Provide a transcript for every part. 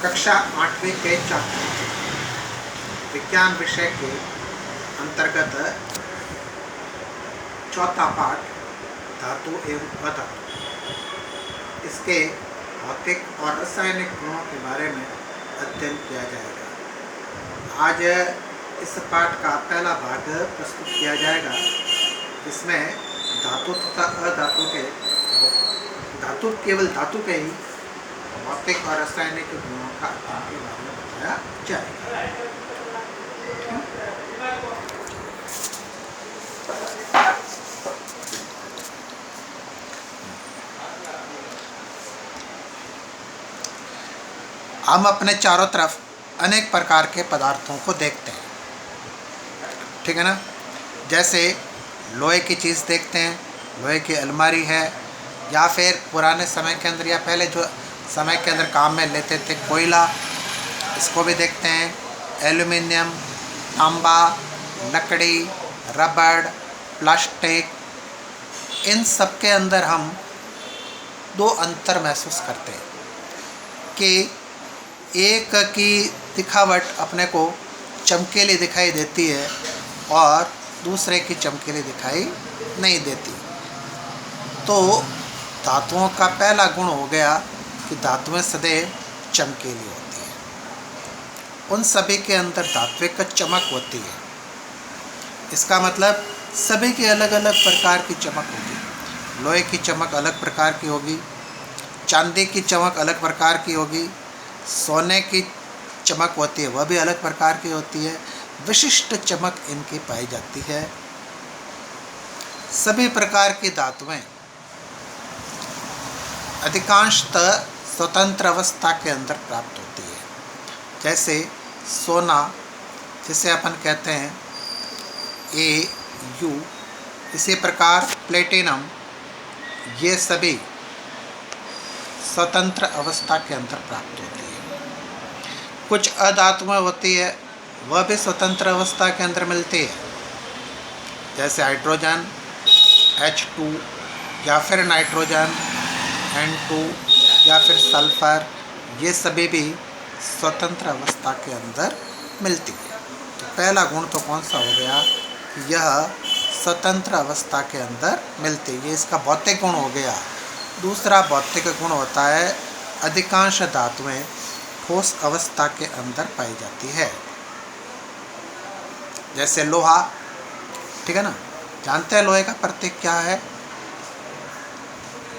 कक्षा 8वीं के छात्र विज्ञान विषय के अंतर्गत चौथा पाठ धातु एवं अधातु, इसके भौतिक और रासायनिक गुणों के बारे में अध्ययन किया जाएगा। आज इस पाठ का पहला भाग प्रस्तुत किया जाएगा, जिसमें धातु तथा अधातु केवल धातु के ही भौतिक और रासायनिक गुणों का अध्ययन के बारे में बताया जाएगा। हम अपने चारों तरफ अनेक प्रकार के पदार्थों को देखते हैं, ठीक है ना। जैसे लोहे की चीज़ देखते हैं, लोहे की अलमारी है, या फिर पुराने समय के अंदर या पहले जो समय के अंदर काम में लेते थे कोयला, इसको भी देखते हैं। एल्युमिनियम, तांबा, लकड़ी, रबड़, प्लास्टिक, इन सब के अंदर हम दो अंतर महसूस करते हैं कि एक की दिखावट अपने को चमकीली दिखाई देती है और दूसरे की चमकीली दिखाई नहीं देती। तो धातुओं का पहला गुण हो गया कि धातुएं सदैव चमकीली होती हैं। उन सभी के अंदर धात्विक चमक होती है। इसका मतलब सभी की अलग अलग प्रकार की चमक होगी। लोहे की चमक अलग प्रकार की होगी, चांदी की चमक अलग प्रकार की होगी, सोने की चमक होती है वह भी अलग प्रकार की होती है। विशिष्ट चमक इनकी पाई जाती है। सभी प्रकार की धातुएं अधिकांशतः स्वतंत्र अवस्था के अंदर प्राप्त होती है। जैसे सोना, जिसे अपन कहते हैं Au, इसी प्रकार प्लेटिनम, ये सभी स्वतंत्र अवस्था के अंदर प्राप्त होती है। कुछ अधातुएं होती है वह भी स्वतंत्र अवस्था के अंदर मिलती है, जैसे हाइड्रोजन H2, या फिर नाइट्रोजन N2, या फिर सल्फर, ये सभी भी स्वतंत्र अवस्था के अंदर मिलती है। तो पहला गुण तो कौन सा हो गया, यह स्वतंत्र अवस्था के अंदर मिलती है, ये इसका भौतिक गुण हो गया। दूसरा भौतिक गुण होता है अधिकांश धातुएं ठोस अवस्था के अंदर पाई जाती है। जैसे लोहा, ठीक है ना, जानते हैं लोहे का प्रतीक क्या है,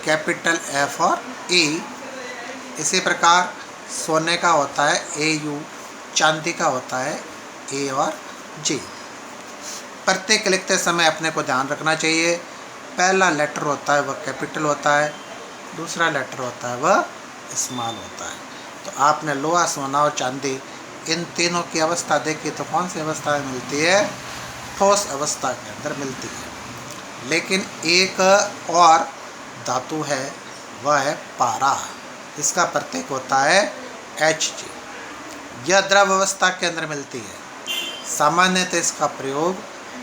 कैपिटल F और E। इसी प्रकार सोने का होता है Au, चांदी का होता है A और G। प्रत्येक लिखते समय अपने को ध्यान रखना चाहिए, पहला लेटर होता है वह कैपिटल होता है, दूसरा लेटर होता है वह स्मॉल होता है। तो आपने लोहा, सोना और चांदी इन तीनों की अवस्था देखी तो कौन सी अवस्था में मिलती है, ठोस अवस्था के अंदर मिलती है। लेकिन एक और धातु है, वह है पारा, इसका प्रतीक होता है Hg। यह द्रव अवस्था के अंदर मिलती है। सामान्यतः इसका प्रयोग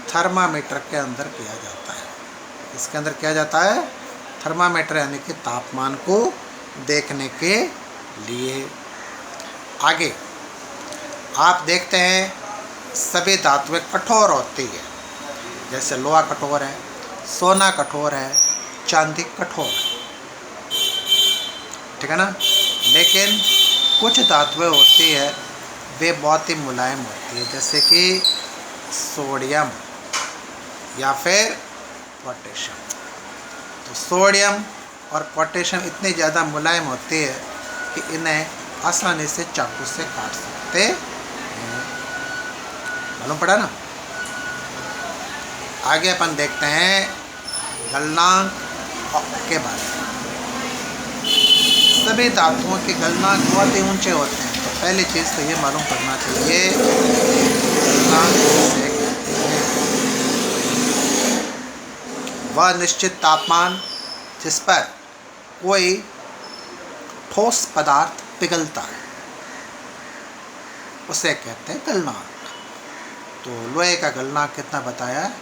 थर्मामीटर के अंदर किया जाता है। इसके अंदर किया जाता है थर्मामीटर, यानी कि तापमान को देखने के लिए। आगे आप देखते हैं सभी धातुएं कठोर होती है। जैसे लोहा कठोर है, सोना कठोर है, चांदी कठोर है, ठीक है ना। लेकिन कुछ धातुएं होती है वे बहुत ही मुलायम होती है, जैसे कि सोडियम या फिर पोटेशियम। तो सोडियम और पोटेशियम इतनी ज़्यादा मुलायम होती है कि इन्हें आसानी से चाकू से काट सकते हैं। मालूम पड़ा ना। आगे अपन देखते हैं गलनांक के बारे में। सभी धातुओं के गलनांक बहुत ही ऊंचे होते हैं। तो पहली चीज़ तो ये मालूम करना चाहिए, गलनांक किसे कहते हैं। वह निश्चित तापमान जिस पर कोई ठोस पदार्थ पिघलता है उसे कहते हैं गलनांक। तो लोहे का गलनांक कितना बताया है,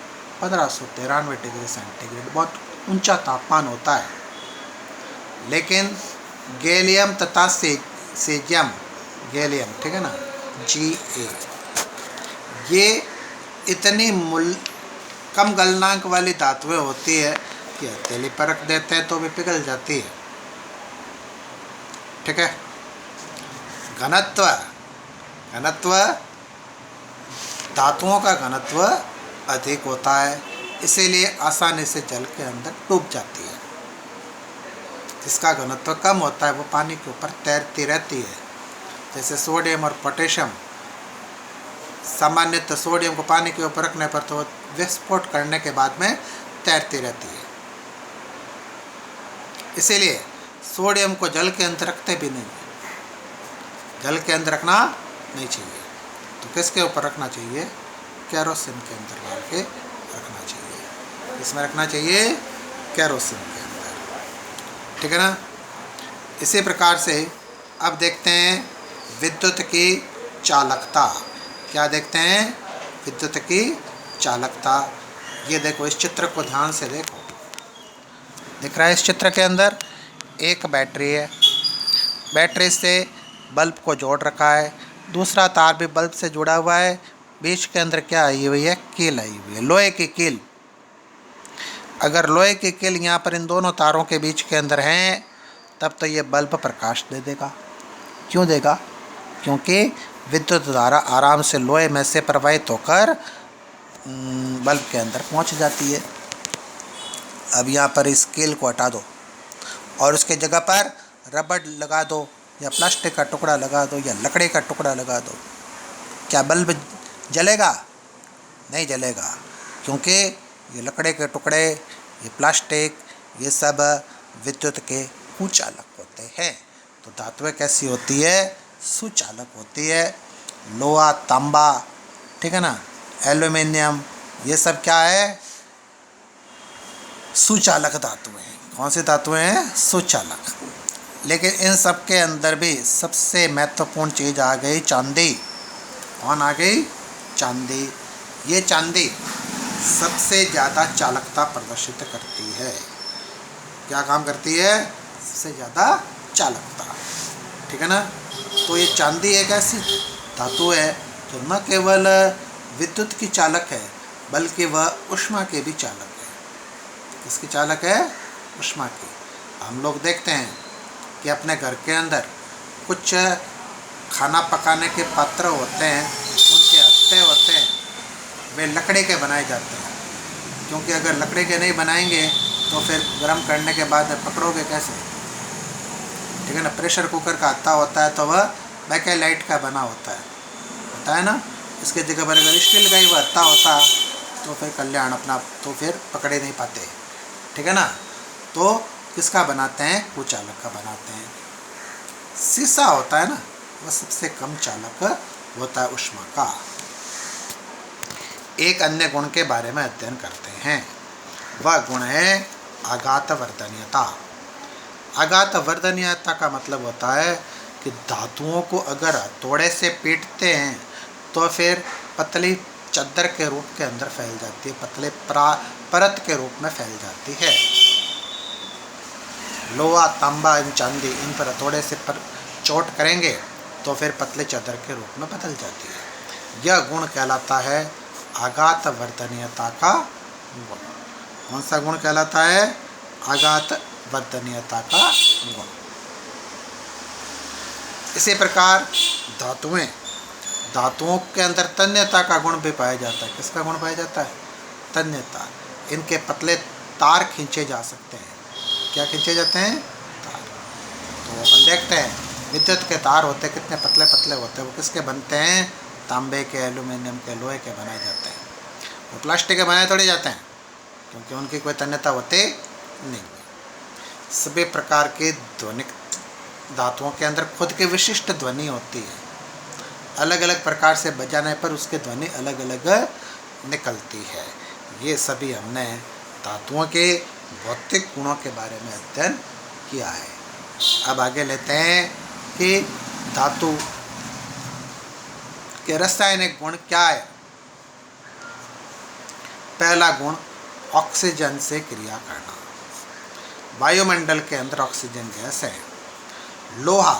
1593 डिग्री सेंटीग्रेड, बहुत ऊंचा तापमान होता है। लेकिन गैलियम तथा सीजियम गैलियम, ठीक है ना, Ga। ये इतनी कम गलनांक वाली धातुएं होती है कि हथेली पर रख देते हैं तो भी पिघल जाती है, ठीक है। घनत्व, घनत्व धातुओं का घनत्व अधिक होता है, इसीलिए आसानी से जल के अंदर डूब जाती है। जिसका घनत्व कम होता है वो पानी के ऊपर तैरती रहती है। जैसे सोडियम और पोटेशियम, सामान्यतः सोडियम को पानी के ऊपर रखने पर तो विस्फोट करने के बाद में तैरती रहती है। इसीलिए सोडियम को जल के अंदर रखते भी नहीं, जल के अंदर रखना नहीं चाहिए। तो किसके ऊपर रखना चाहिए? केरोसिन के अंदर डाल के रखना चाहिए। इसमें रखना चाहिए केरोसिन के अंदर, ठीक है ना। इसी प्रकार से अब देखते हैं विद्युत की चालकता। क्या देखते हैं? विद्युत की चालकता। ये देखो, इस चित्र को ध्यान से देखो, दिख रहा है इस चित्र के अंदर एक बैटरी है, बैटरी से बल्ब को जोड़ रखा है, दूसरा तार भी बल्ब से जुड़ा हुआ है, बीच के अंदर क्या आई हुई है? कील आई हुई है, लोहे की कील। अगर लोहे की कील यहाँ पर इन दोनों तारों के बीच के अंदर हैं तब तो ये बल्ब प्रकाश दे देगा। क्यों देगा? क्योंकि विद्युत धारा आराम से लोहे में से प्रवाहित होकर बल्ब के अंदर पहुँच जाती है। अब यहाँ पर इस कील को हटा दो और उसके जगह पर रबड़ लगा दो या प्लास्टिक का टुकड़ा लगा दो या लकड़ी का टुकड़ा लगा दो, क्या बल्ब जलेगा? नहीं जलेगा, क्योंकि ये लकड़े के टुकड़े, ये प्लास्टिक, ये सब विद्युत के कुचालक होते हैं। तो धातुएं कैसी होती है? सुचालक होती है। लोहा, तांबा, ठीक है ना, एल्यूमिनियम, ये सब क्या है? सुचालक धातुएं हैं। कौन सी धातुएं हैं? सुचालक। लेकिन इन सब के अंदर भी सबसे महत्वपूर्ण चीज़ आ गई चांदी। कौन आ गई? चांदी। ये चांदी सबसे ज़्यादा चालकता प्रदर्शित करती है। क्या काम करती है? सबसे ज़्यादा चालकता, ठीक है ना। तो ये चांदी एक ऐसी धातु है जो न केवल विद्युत की चालक है बल्कि वह ऊष्मा के भी चालक है। किसकी चालक है? ऊष्मा की। हम लोग देखते हैं कि अपने घर के अंदर कुछ खाना पकाने के पात्र होते हैं, उनके हत्थे होते हैं, वे लकड़ी के बनाए जाते हैं। क्योंकि अगर लकड़ी के नहीं बनाएंगे तो फिर गर्म करने के बाद पकड़ोगे कैसे, ठीक है ना। प्रेशर कुकर का हत्था होता है तो वह बैकेलाइट का बना होता है ना। इसके जगह पर अगर स्टील का ही वह हत्था होता तो फिर कल्याण अपना, तो फिर पकड़े नहीं पाते, ठीक है ना। तो किसका बनाते हैं? कुचालक का बनाते हैं। शीशा होता है ना, वह सबसे कम चालक होता है ऊष्मा का। एक अन्य गुण के बारे में अध्ययन करते हैं, वह गुण है आघात वर्धनीयता। आघात वर्धनीयता का मतलब होता है कि धातुओं को अगर हथौड़े से पीटते हैं तो फिर पतली चद्दर के रूप के अंदर फैल जाती है, पतले परत के रूप में फैल जाती है। लोहा, तांबा, चांदी, इन पर हथौड़े से चोट करेंगे तो फिर पतले चद्दर के रूप में बदल जाती है। यह गुण कहलाता है आघात वर्धनीयता का गुण। कौन सा गुण कहलाता है? आघात वर्धनीयता का गुण। इसी प्रकार धातुओं के अंदर तन्यता का गुण भी पाया जाता है। किसका गुण पाया जाता है? तन्यता। इनके पतले तार खींचे जा सकते हैं। क्या खींचे जाते हैं? तार। तो अपन देखते हैं विद्युत के तार होते कितने पतले पतले होते हैं। वो किसके बनते हैं? तांबे के, एल्यूमिनियम के, लोहे के बनाए जाते हैं। वो प्लास्टिक के बनाए थोड़े जाते हैं, क्योंकि उनकी कोई तन्यता होती नहीं। सभी प्रकार के ध्वनिक धातुओं के अंदर खुद की विशिष्ट ध्वनि होती है। अलग अलग प्रकार से बजाने पर उसकी ध्वनि अलग अलग निकलती है। ये सभी हमने धातुओं के भौतिक गुणों के बारे में अध्ययन किया है। अब आगे लेते हैं कि धातु के रासायनिक गुण क्या है। पहला गुण ऑक्सीजन से क्रिया करना। वायुमंडल के अंदर ऑक्सीजन गैस है। लोहा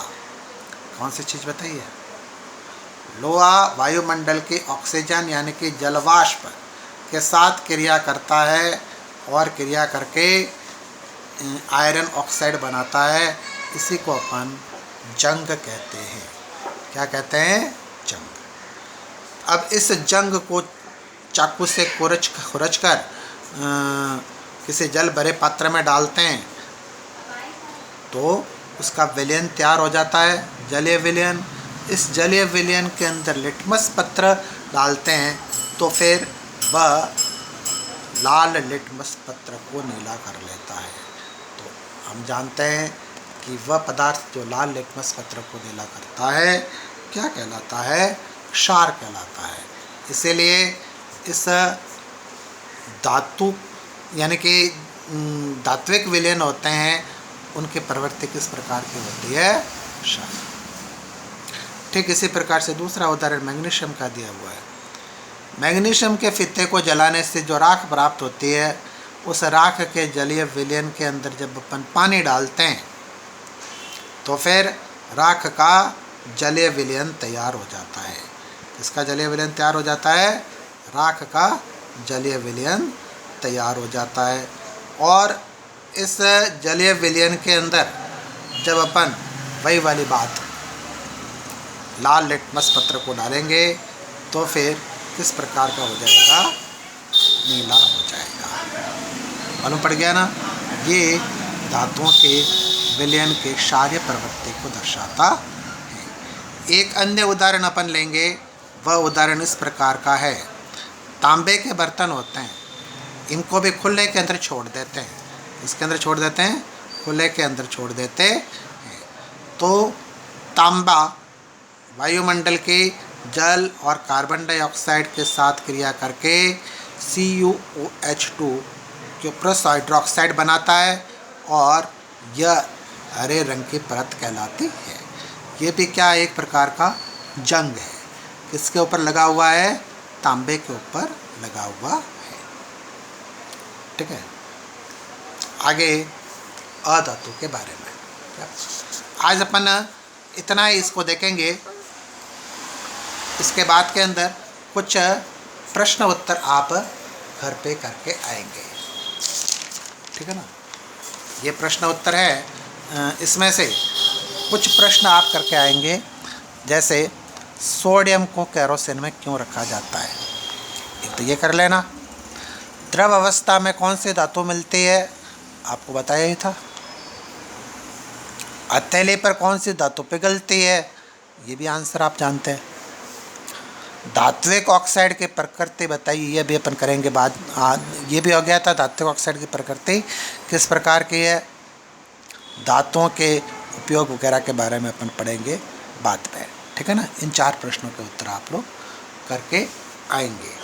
कौन सी चीज़ बताइए? लोहा वायुमंडल के ऑक्सीजन यानी कि जलवाष्प के साथ क्रिया करता है और क्रिया करके आयरन ऑक्साइड बनाता है। इसी को अपन जंग कहते हैं। क्या कहते हैं? जंग। अब इस जंग को चाकू से खुरच कर किसी जल भरे पात्र में डालते हैं तो उसका विलयन तैयार हो जाता है, जलीय विलयन। इस जलीय विलयन के अंदर लिटमस पत्र डालते हैं तो फिर वह लाल लिटमस पत्र को नीला कर लेता है। तो हम जानते हैं कि वह पदार्थ जो लाल लिटमस पत्र को नीला करता है क्या कहलाता है? क्षार कहलाता है। इसीलिए इस धातु यानी कि धात्विक विलयन होते हैं, उनकी प्रवृत्ति किस प्रकार की होती है? क्षार। ठीक इसी प्रकार से दूसरा उदाहरण मैग्नीशियम का दिया हुआ है। मैग्नीशियम के फित्ते को जलाने से जो राख प्राप्त होती है, उस राख के जलीय विलयन के अंदर जब अपन पानी डालते हैं तो फिर राख का जलीय विलयन तैयार हो जाता है। इसका जलीय विलयन तैयार हो जाता है, राख का जलीय विलयन तैयार हो जाता है। और इस जलीय विलयन के अंदर जब अपन वही वाली बात लाल लिटमस पत्र को डालेंगे तो फिर किस प्रकार का हो जाएगा? नीला हो जाएगा। मालूम पड़ गया ना? ये धातुओं के विलयन के क्षारीय प्रवृत्ति को दर्शाता है। एक अन्य उदाहरण अपन लेंगे, वह उदाहरण इस प्रकार का है। तांबे के बर्तन होते हैं, इनको भी खुले के अंदर छोड़ देते हैं। इसके अंदर छोड़ देते हैं, खुले के अंदर छोड़ देते हैं। तो तांबा वायुमंडल के जल और कार्बन डाइऑक्साइड के साथ क्रिया करके CuOH2 क्यूप्रस हाइड्रोक्साइड बनाता है और यह हरे रंग की परत कहलाती है। ये भी क्या एक प्रकार का जंग है। किसके ऊपर लगा हुआ है? तांबे के ऊपर लगा हुआ है। ठीक है। आगे अधातु के बारे में आज अपन इतना ही इसको देखेंगे। इसके बाद के अंदर कुछ प्रश्न उत्तर आप घर पे करके आएंगे। ठीक है ना? ये प्रश्न उत्तर है। इसमें से कुछ प्रश्न आप करके आएंगे, जैसे सोडियम को केरोसिन में क्यों रखा जाता है? एक तो ये कर लेना। द्रव अवस्था में कौन सी धातु मिलती है? आपको बताया ही था। हथेली पर कौन सी धातु पिघलती है? ये भी आंसर आप जानते हैं। धात्विक ऑक्साइड की प्रकृति बताइए, ये भी अपन करेंगे बाद। ये भी हो गया था। धात्विक ऑक्साइड की प्रकृति किस प्रकार की है? धातुओं के उपयोग वगैरह के बारे में अपन पढ़ेंगे बाद में। ठीक है ना? इन 4 प्रश्नों के उत्तर आप लोग करके आएंगे।